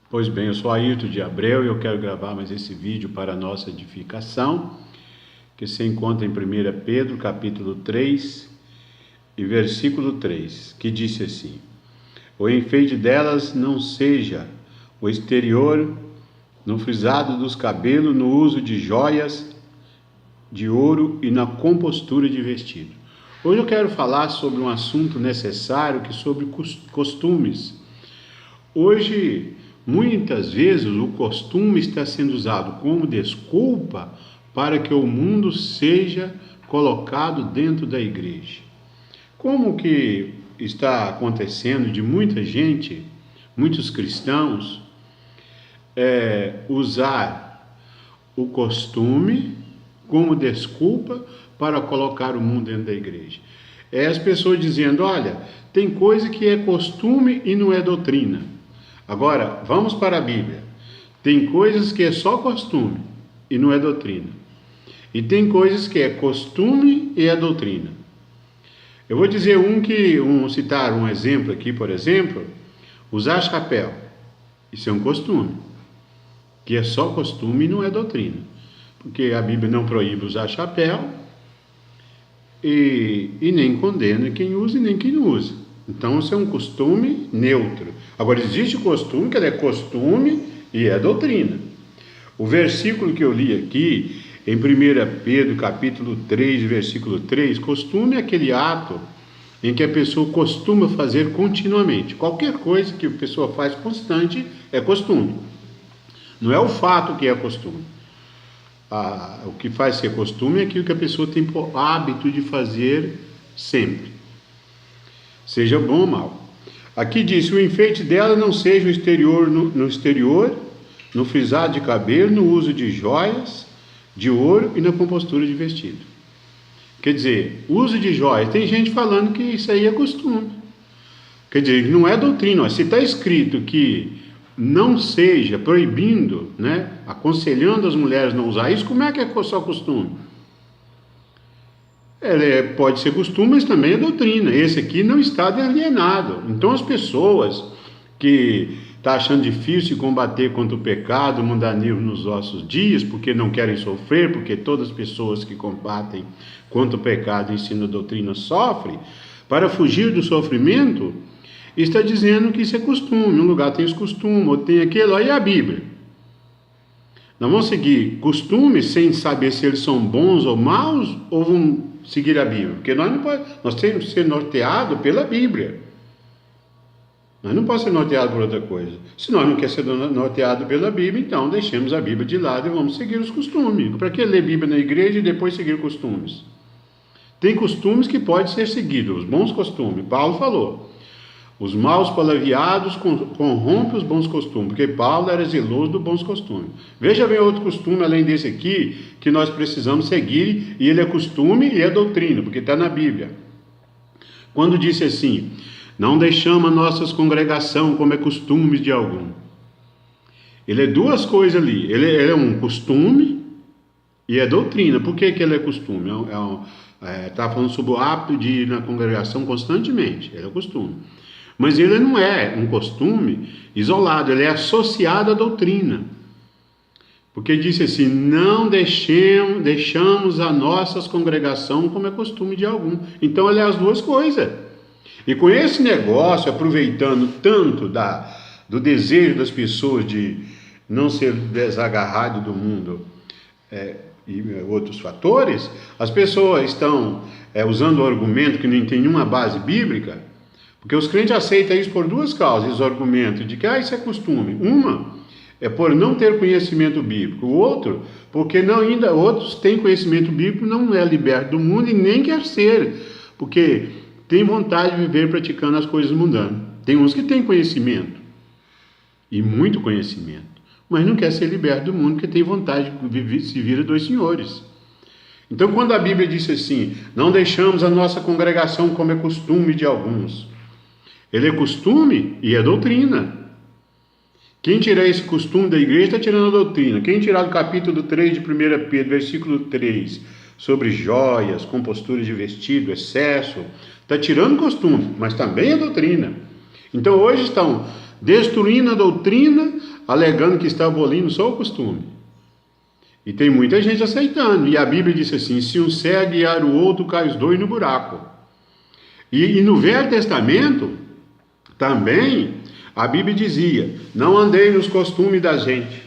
Pois bem, eu sou Ayrton de Abreu e eu quero gravar mais esse vídeo para a nossa edificação, que se encontra em 1 Pedro, capítulo 3 e versículo 3, que disse assim: o enfeite delas não seja o exterior, no frisado dos cabelos, no uso de joias, de ouro e na compostura de vestido. Hoje eu quero falar sobre um assunto necessário, que é sobre costumes. Hoje, muitas vezes, o costume está sendo usado como desculpa para que o mundo seja colocado dentro da igreja. Como que está acontecendo de muita gente, muitos cristãos, usar o costume como desculpa para colocar o mundo dentro da igreja. As pessoas dizendo: olha, tem coisa que é costume e não é doutrina. Agora, vamos para a Bíblia. Tem coisas que é só costume e não é doutrina. E tem coisas que é costume e é doutrina. Eu vou dizer citar um exemplo aqui, por exemplo, usar chapéu. Isso é um costume, que é só costume e não é doutrina. Porque a Bíblia não proíbe usar chapéu e nem condena quem usa e nem quem não usa. Então, isso é um costume neutro. Agora, existe o costume que é costume e é doutrina. O versículo que eu li aqui, em 1 Pedro, capítulo 3, versículo 3, costume é aquele ato em que a pessoa costuma fazer continuamente. Qualquer coisa que a pessoa faz constante é costume. Não é o fato que é costume. O que faz ser costume é aquilo que a pessoa tem por hábito de fazer sempre, seja bom ou mal. Aqui diz: o enfeite dela não seja o exterior, no exterior, no frisado de cabelo, no uso de joias, de ouro e na compostura de vestido. Quer dizer, uso de joias, tem gente falando que isso aí é costume. Quer dizer, não é doutrina. Se está escrito que não seja, proibindo, aconselhando as mulheres a não usar isso, como é que é só costume? Pode ser costume, mas também é doutrina. Esse aqui não está alienado. Então as pessoas que estão achando difícil combater contra o pecado mundanismo nos nossos dias, porque não querem sofrer, porque todas as pessoas que combatem contra o pecado e ensinam a doutrina sofrem, para fugir do sofrimento, está dizendo que isso é costume. Um lugar tem os costumes, ou tem aquilo, aí é a Bíblia. Nós vamos seguir costumes sem saber se eles são bons ou maus, ou vamos seguir a Bíblia? Porque nós temos que ser norteados pela Bíblia. Nós não podemos ser norteados por outra coisa. Se nós não queremos ser norteados pela Bíblia, então deixemos a Bíblia de lado e vamos seguir os costumes. Para que ler Bíblia na igreja e depois seguir costumes? Tem costumes que podem ser seguidos, os bons costumes. Paulo falou: os maus palavreados corrompem os bons costumes, porque Paulo era zeloso dos bons costumes. Veja bem outro costume além desse aqui, que nós precisamos seguir, e ele é costume e é doutrina, porque está na Bíblia. Quando disse assim: não deixamos a nossa congregação como é costume de algum. Ele é duas coisas ali. Ele é um costume e é doutrina. Por que ele é costume? Está falando sobre o hábito de ir na congregação constantemente. Ele é costume. Mas ele não é um costume isolado. Ele é associado à doutrina. Porque disse assim: não deixamos a nossa congregação como é costume de algum. Então ele é as duas coisas. E com esse negócio, aproveitando tanto do desejo das pessoas de não ser desagarrado do mundo e outros fatores, as pessoas estão usando o argumento que não tem nenhuma base bíblica, porque os crentes aceitam isso por duas causas, o argumento de que isso é costume. Uma é por não ter conhecimento bíblico, o outro porque outros têm conhecimento bíblico, não é liberto do mundo e nem quer ser, porque tem vontade de viver praticando as coisas mundanas. Tem uns que têm conhecimento, e muito conhecimento, mas não quer ser liberto do mundo, porque tem vontade de servir a dois senhores. Então, quando a Bíblia diz assim: não deixamos a nossa congregação como é costume de alguns, ele é costume e é doutrina. Quem tirar esse costume da igreja está tirando a doutrina. Quem tirar do capítulo 3 de 1 Pedro, versículo 3, sobre joias, compostura de vestido, excesso, está tirando costume, mas também a doutrina. Então hoje estão destruindo a doutrina, alegando que está abolindo só o costume. E tem muita gente aceitando. E a Bíblia diz assim: se um cego guiar o outro, cai os dois no buraco. E no Velho Testamento, também, a Bíblia dizia: não andei nos costumes da gente.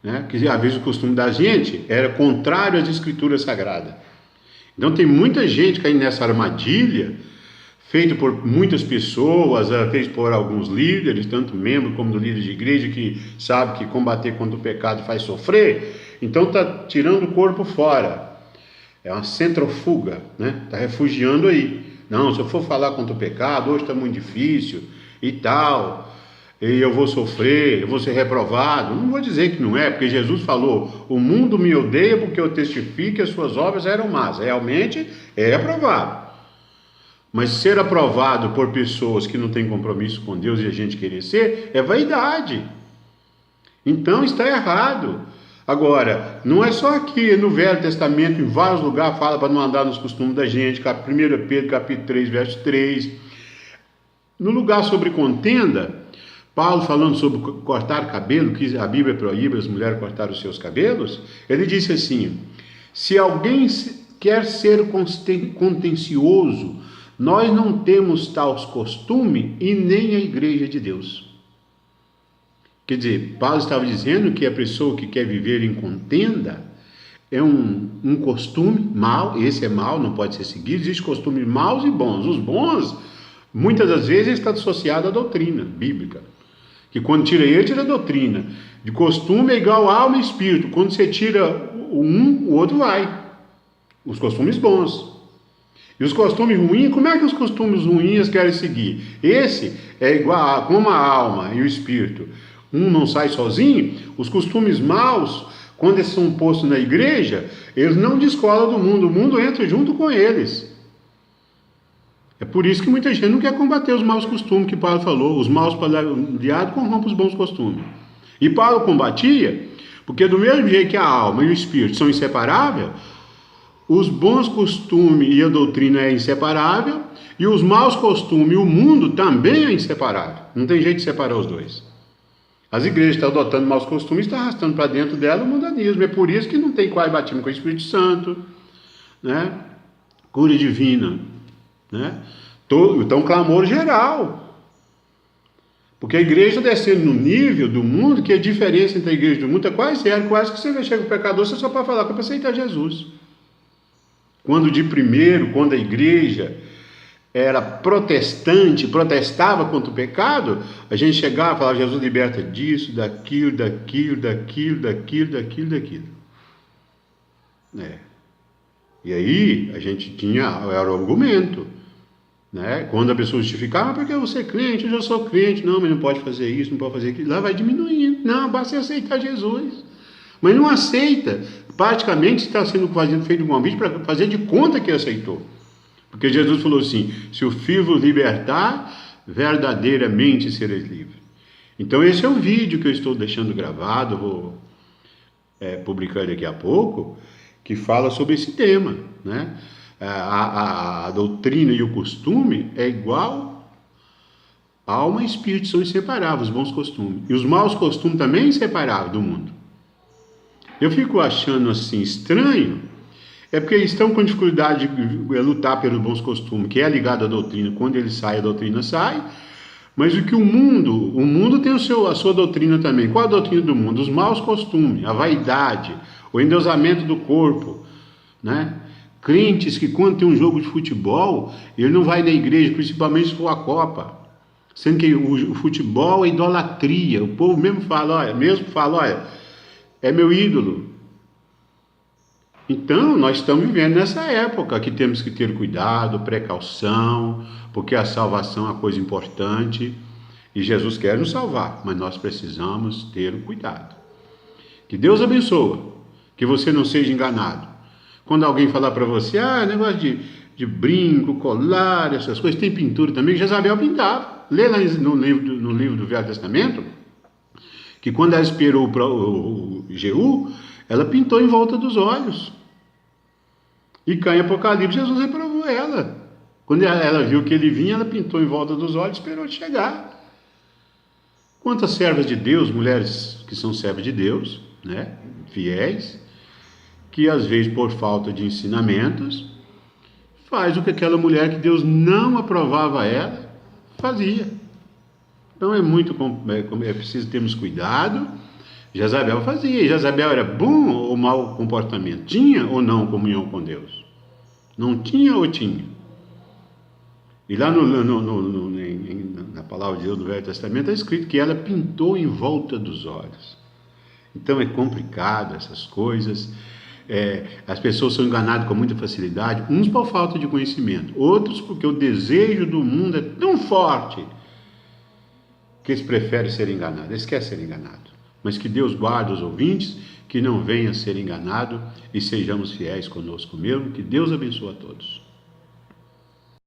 Né? Que às vezes o costume da gente era contrário às Escrituras Sagradas. Então tem muita gente caindo nessa armadilha, feito por muitas pessoas, feito por alguns líderes, tanto membros como do líder de igreja, que sabe que combater contra o pecado faz sofrer, então está tirando o corpo fora. É uma centrifuga, né? Está refugiando aí. Não, se eu for falar contra o pecado, hoje está muito difícil e tal, e eu vou sofrer, eu vou ser reprovado. Não vou dizer que não é, porque Jesus falou: o mundo me odeia porque eu testifico que as suas obras eram más. Realmente é aprovado. Mas ser aprovado por pessoas que não têm compromisso com Deus e a gente querer ser, é vaidade. Então está errado. Agora, não é só aqui no Velho Testamento, em vários lugares fala para não andar nos costumes da gente, 1 Pedro capítulo 3, verso 3. No lugar sobre contenda, Paulo falando sobre cortar cabelo, que a Bíblia proíbe as mulheres cortar os seus cabelos, ele disse assim: se alguém quer ser contencioso, nós não temos tal costume e nem a igreja de Deus. Quer dizer, Paulo estava dizendo que a pessoa que quer viver em contenda é um costume mau. Esse é mau, não pode ser seguido. Existem costumes maus e bons. Os bons, muitas das vezes, está associado à doutrina bíblica. Que quando tira ele, tira a doutrina. De costume é igual alma e espírito. Quando você tira um, o outro vai. Os costumes bons. E os costumes ruins, como é que os costumes ruins querem seguir? Esse é igual como a alma e o espírito. Um não sai sozinho. Os costumes maus, quando eles são postos na igreja, eles não descolam do mundo. O mundo entra junto com eles. É por isso que muita gente não quer combater os maus costumes que Paulo falou. Os maus palavreados corrompem os bons costumes. E Paulo combatia, porque do mesmo jeito que a alma e o espírito são inseparáveis, os bons costumes e a doutrina é inseparável, e os maus costumes e o mundo também é inseparável. Não tem jeito de separar os dois. As igrejas estão adotando maus costumes e estão arrastando para dentro dela o mundanismo. É por isso que não tem quase batismo com o Espírito Santo, né? Cura divina, né? Então, clamor geral. Porque a igreja está descendo no nível do mundo que a diferença entre a igreja e do mundo é quase zero. Quase que você chega o pecador, você só pode falar que é para aceitar Jesus. Quando a igreja era protestante, protestava contra o pecado, a gente chegava e falava: Jesus liberta disso, daquilo. E aí a gente era o argumento, né? Quando a pessoa justificava: porque você é crente, eu já sou crente, não, mas não pode fazer isso, não pode fazer aquilo, lá vai diminuindo. Não, basta aceitar Jesus. Mas não aceita. Praticamente está sendo feito um convite para fazer de conta que aceitou. Porque Jesus falou assim: se o Filho vos libertar, verdadeiramente sereis livres. Então esse é um vídeo que eu estou deixando gravado, vou publicar daqui a pouco, que fala sobre esse tema, né? A doutrina e o costume é igual. Alma e espírito são inseparáveis, os bons costumes. E os maus costumes também inseparáveis do mundo. Eu fico achando assim estranho, é porque eles estão com dificuldade de lutar pelos bons costumes, que é ligado à doutrina. Quando ele sai, a doutrina sai. Mas o que o mundo tem a sua doutrina também. Qual a doutrina do mundo? Os maus costumes, a vaidade, o endeusamento do corpo, né? Crentes que quando tem um jogo de futebol, ele não vai na igreja, principalmente se for a Copa. Sendo que o futebol é idolatria. O povo mesmo fala, olha, é meu ídolo. Então, nós estamos vivendo nessa época que temos que ter cuidado, precaução, porque a salvação é uma coisa importante e Jesus quer nos salvar, mas nós precisamos ter cuidado. Que Deus abençoe, que você não seja enganado. Quando alguém falar para você: negócio de brinco, colar, essas coisas, tem pintura também, que Jezabel pintava. Lê lá no livro do Velho Testamento, que quando ela esperou o Jeú, ela pintou em volta dos olhos. E cá em Apocalipse, Jesus reprovou ela. Quando ela viu que ele vinha, ela pintou em volta dos olhos e esperou ele chegar. Quantas servas de Deus, mulheres que são servas de Deus, né, fiéis, que às vezes por falta de ensinamentos, faz o que aquela mulher que Deus não aprovava ela, fazia. Então é preciso termos cuidado. Jezabel fazia. Jezabel era bom ou mau comportamento? Tinha ou não comunhão com Deus? Não tinha ou tinha? E lá na palavra de Deus, no Velho Testamento, está escrito que ela pintou em volta dos olhos. Então é complicado essas coisas. As pessoas são enganadas com muita facilidade, uns por falta de conhecimento, outros porque o desejo do mundo é tão forte que eles preferem ser enganados, eles querem ser enganados. Mas que Deus guarde os ouvintes, que não venha a ser enganado e sejamos fiéis conosco mesmo. Que Deus abençoe a todos.